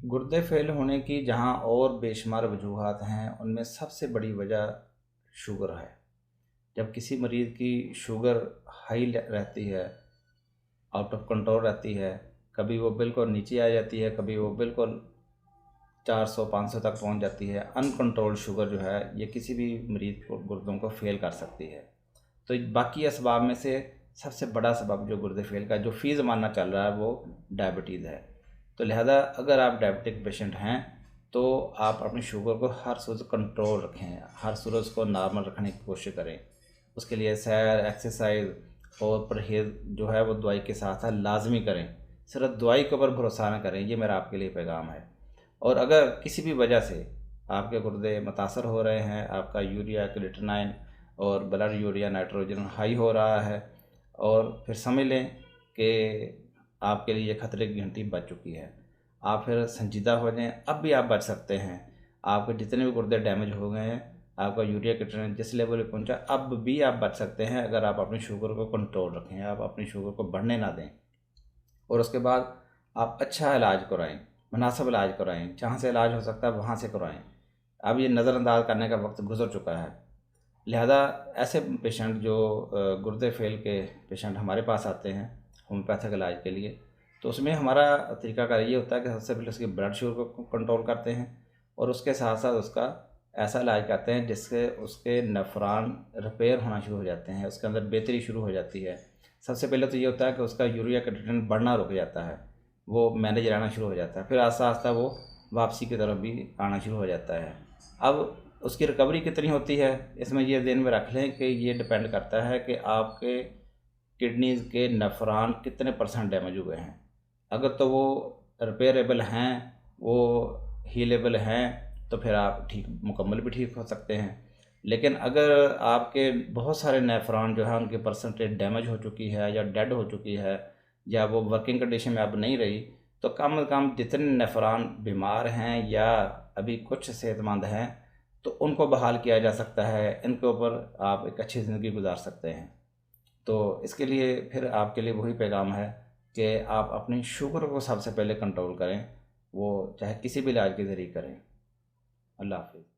गुर्दे फेल होने की जहाँ और बेशुमार वजूहात हैं, उनमें सबसे बड़ी वजह शुगर है। जब किसी मरीज़ की शुगर हाई रहती है, आउट ऑफ कंट्रोल रहती है, कभी वो बिल्कुल नीचे आ जाती है, कभी वो बिल्कुल 400-500 तक पहुंच जाती है। अनकंट्रोल्ड शुगर जो है ये किसी भी मरीज़ को गुर्दों को फेल कर सकती है। तो बाकी असबाब में से सबसे बड़ा सबब जो गुर्दे फेल का जो फ़ी ज़माना चल रहा है वो डायबिटीज़ है। तो लिहाजा अगर आप डायबिटिक पेशेंट हैं तो आप अपनी शुगर को हर सूरत कंट्रोल रखें, हर सूरत उसको नॉर्मल रखने की कोशिश करें। उसके लिए सैर, एक्सरसाइज और परहेज़ जो है वो दवाई के साथ साथ लाजमी करें। सिर्फ दवाई के ऊपर भरोसा ना करें, ये मेरा आपके लिए पैगाम है। और अगर किसी भी वजह से आपके गुर्दे मुतासर हो रहे हैं, आपका यूरिया, क्रिएटिनिन और ब्लड यूरिया नाइट्रोजन हाई हो रहा है, और फिर समझ लें कि आपके लिए खतरे की घंटी बज चुकी है। आप फिर संजीदा हो जाएं, अब भी आप बच सकते हैं। आपके जितने भी गुर्दे डैमेज हो गए हैं, आपका यूरिया क्रिएटिनिन जिस लेवल पे पहुंचा, अब भी आप बच सकते हैं अगर आप अपनी शुगर को कंट्रोल रखें, आप अपनी शुगर को बढ़ने ना दें। और उसके बाद आप अच्छा इलाज कराएं, मुनासिब इलाज कराएं, जहाँ से इलाज हो सकता है वहाँ से कराएं। अब ये नज़रअंदाज करने का वक्त गुजर चुका है। लिहाजा ऐसे पेशेंट जो गुर्दे फेल के पेशेंट हमारे पास आते हैं होम्योपैथिक इलाज के लिए, तो उसमें हमारा तरीकाकार ये होता है कि सबसे पहले उसकी ब्लड शुगर को कंट्रोल करते हैं और उसके साथ साथ उसका ऐसा इलाज करते हैं जिससे उसके नफरान रिपेयर होना शुरू हो जाते हैं, उसके अंदर बेहतरी शुरू हो जाती है। सबसे पहले तो ये होता है कि उसका यूरिया क्रिएटिनिन बढ़ना रुक जाता है, वो मैनेज रहना शुरू हो जाता है, फिर आस्ता आस्ता वो वापसी की तरफ भी आना शुरू हो जाता है। अब उसकी रिकवरी कितनी होती है, इसमें ये ध्यान में रख लें कि ये डिपेंड करता है कि आपके किडनीज़ के नफरान कितने % डैमेज हुए हैं। अगर तो वो रिपेयरेबल हैं, वो हीलेबल हैं, तो फिर आप ठीक मुकम्मल भी ठीक हो सकते हैं। लेकिन अगर आपके बहुत सारे नेफ्रॉन जो है उनकी परसेंटेज डैमेज हो चुकी है या डेड हो चुकी है या वो वर्किंग कंडीशन में अब नहीं रही, तो कम से कम जितने नेफ्रॉन बीमार हैं या अभी कुछ सेहतमंद हैं तो उनको बहाल किया जा सकता है। इनके ऊपर आप एक अच्छी ज़िंदगी गुजार सकते हैं। तो इसके लिए फिर आपके लिए वही पैगाम है कि आप अपनी शुगर को सबसे पहले कंट्रोल करें, वो चाहे किसी भी इलाज के ज़रिए करें। अल्लाह हाफ़िज़।